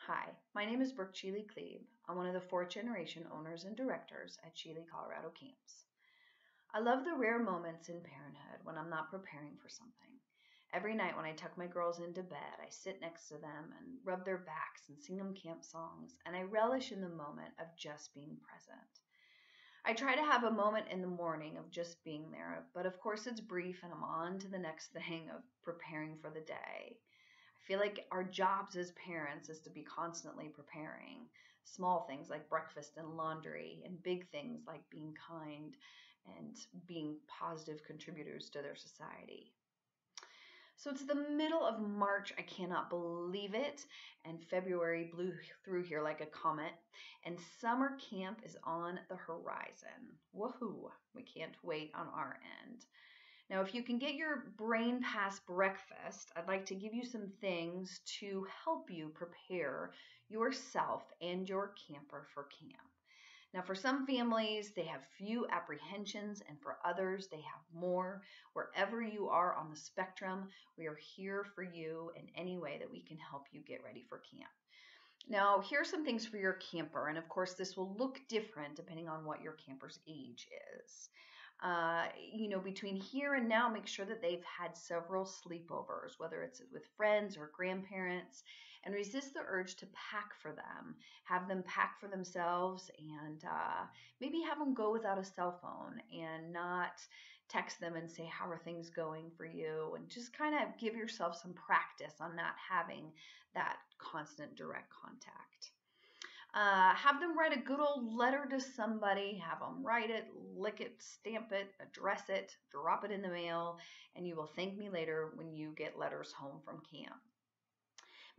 Hi, my name is Brooke Cheley. I'm one of the fourth generation owners and directors at Cheley, Colorado camps. I love the rare moments in parenthood when I'm not preparing for something. Every night when I tuck my girls into bed, I sit next to them and rub their backs and sing them camp songs, and I relish in the moment of just being present. I try to have a moment in the morning of just being there, but of course it's brief and I'm on to the next thing of preparing for the day. I feel like our jobs as parents is to be constantly preparing small things like breakfast and laundry, and big things like being kind and being positive contributors to their society. So it's the middle of March. I cannot believe it. And February blew through here like a comet. And summer camp is on the horizon. Woohoo! We can't wait on our end. Now, if you can get your brain past breakfast, I'd like to give you some things to help you prepare yourself and your camper for camp. Now, for some families, they have few apprehensions, and for others, they have more. Wherever you are on the spectrum, we are here for you in any way that we can help you get ready for camp. Now, here are some things for your camper, and of course, this will look different depending on what your camper's age is. Between here and now, make sure that they've had several sleepovers, whether it's with friends or grandparents, and resist the urge to pack for them. Have them pack for themselves, and maybe have them go without a cell phone and not text them and say, how are things going for you? And just kind of give yourself some practice on not having that constant direct contact. Have them write a good old letter to somebody. Have them write it, lick it, stamp it, address it, drop it in the mail, and you will thank me later when you get letters home from camp.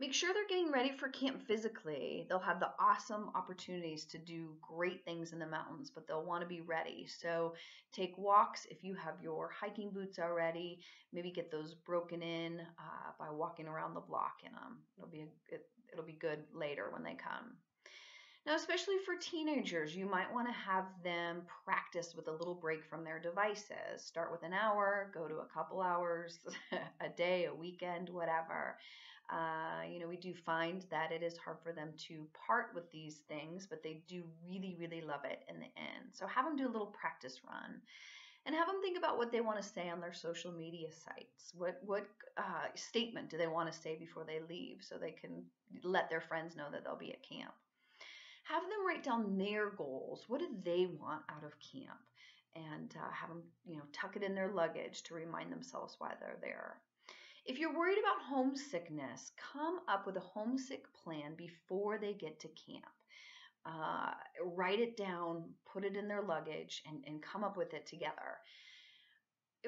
Make sure they're getting ready for camp physically. They'll have the awesome opportunities to do great things in the mountains, but they'll want to be ready. So take walks if you have your hiking boots already. Maybe get those broken in by walking around the block in them. It'll be good later when they come. Now, especially for teenagers, you might want to have them practice with a little break from their devices. Start with an hour, go to a couple hours, a day, a weekend, whatever. We do find that it is hard for them to part with these things, but they do really, really love it in the end. So have them do a little practice run. And have them think about what they want to say on their social media sites. What statement do they want to say before they leave so they can let their friends know that they'll be at camp? Have them write down their goals. What do they want out of camp? And have them, tuck it in their luggage to remind themselves why they're there. If you're worried about homesickness, come up with a homesick plan before they get to camp. Write it down, put it in their luggage, and come up with it together.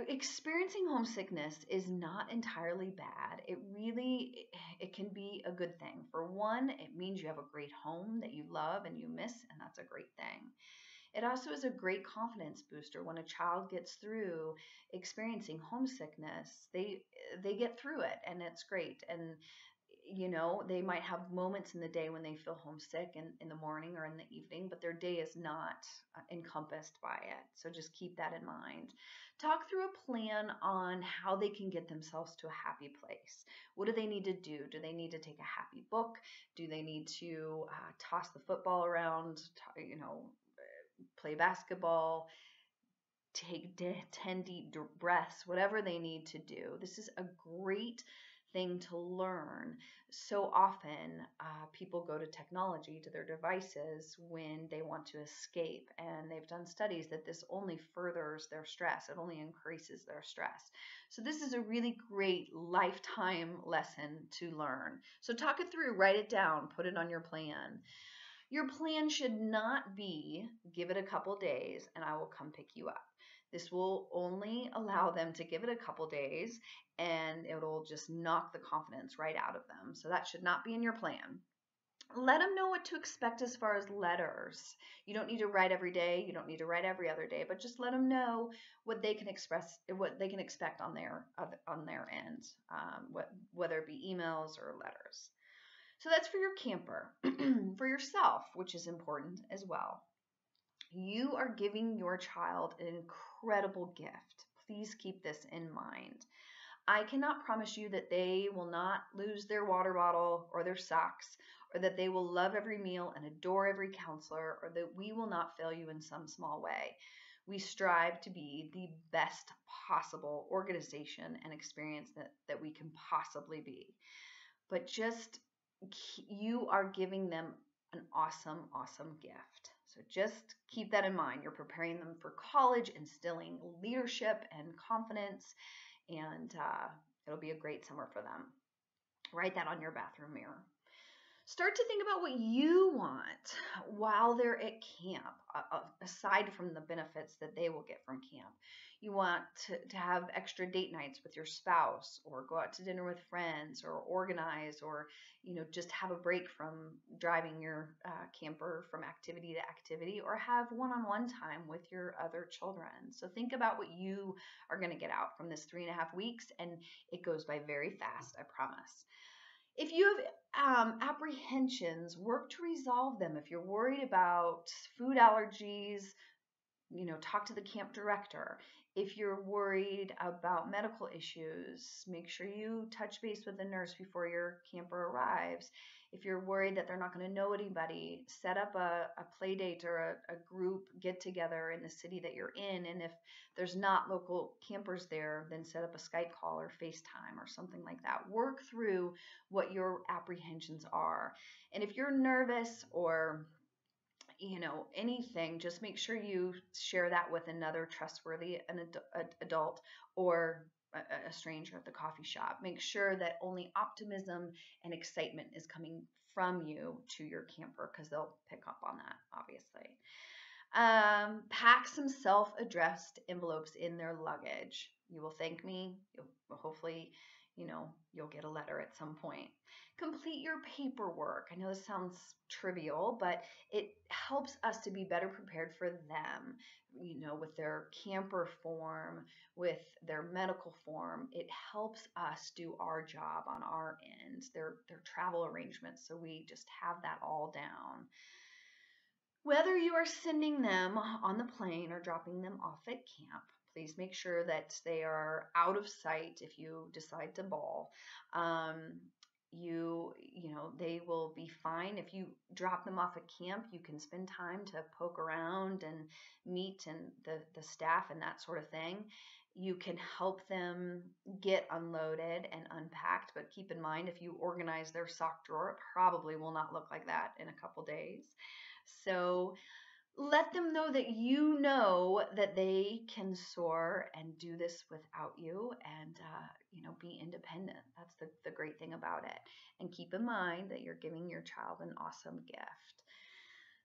Experiencing homesickness is not entirely bad. It can be a good thing. For one, it means you have a great home that you love and you miss, and that's a great thing. It also is a great confidence booster when a child gets through experiencing homesickness. They get through it, and it's great. And they might have moments in the day when they feel homesick in the morning or in the evening, but their day is not encompassed by it. So just keep that in mind. Talk through a plan on how they can get themselves to a happy place. What do they need to do? Do they need to take a happy book? Do they need to toss the football around, play basketball, take 10 deep breaths, whatever they need to do? This is a great thing to learn. So often people go to technology, to their devices, when they want to escape, and they've done studies that this only furthers their stress. It only increases their stress. So this is a really great lifetime lesson to learn. So talk it through, write it down, put it on your plan. Your plan should not be, give it a couple days and I will come pick you up. This will only allow them to give it a couple days, and it'll just knock the confidence right out of them. So that should not be in your plan. Let them know what to expect as far as letters. You don't need to write every day. You don't need to write every other day, but just let them know what they can expect on their end, whether it be emails or letters. So that's for your camper. For yourself, which is important as well, you are giving your child an incredible gift. Please keep this in mind. I cannot promise you that they will not lose their water bottle or their socks, or that they will love every meal and adore every counselor, or that we will not fail you in some small way. We strive to be the best possible organization and experience that we can possibly be. But just you are giving them an awesome, awesome gift. So just keep that in mind. You're preparing them for college, instilling leadership and confidence, and it'll be a great summer for them. Write that on your bathroom mirror. Start to think about what you want while they're at camp, aside from the benefits that they will get from camp. You want to have extra date nights with your spouse, or go out to dinner with friends, or organize, or just have a break from driving your camper from activity to activity, or have one-on-one time with your other children. So think about what you are going to get out from this 3.5 weeks, and it goes by very fast, I promise. If you have apprehensions, work to resolve them. If you're worried about food allergies, talk to the camp director. If you're worried about medical issues, make sure you touch base with the nurse before your camper arrives. If you're worried that they're not going to know anybody, set up a play date or a group get together in the city that you're in. And if there's not local campers there, then set up a Skype call or FaceTime or something like that. Work through what your apprehensions are. And if you're nervous or anything, just make sure you share that with another trustworthy adult, or a stranger at the coffee shop. Make sure that only optimism and excitement is coming from you to your camper, because they'll pick up on that, obviously. Pack some self-addressed envelopes in their luggage. You will thank me. Hopefully, you'll get a letter at some point. Complete your paperwork. I know this sounds trivial, but it helps us to be better prepared for them, with their camper form, with their medical form. It helps us do our job on our end, their travel arrangements, so we just have that all down. Whether you are sending them on the plane or dropping them off at camp, please make sure that they are out of sight if you decide to bawl. They will be fine. If you drop them off at camp, you can spend time to poke around and meet and the staff and that sort of thing. You can help them get unloaded and unpacked, but keep in mind, if you organize their sock drawer, it probably will not look like that in a couple days. So let them know that that they can soar and do this without you, and be independent. That's the great thing about it. And keep in mind that you're giving your child an awesome gift.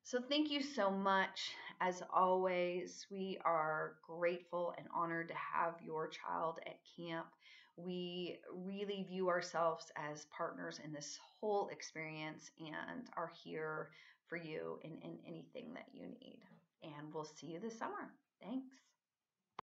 So thank you so much. As always, we are grateful and honored to have your child at camp. We really view ourselves as partners in this whole experience and are here for you in anything that you need. And we'll see you this summer. Thanks.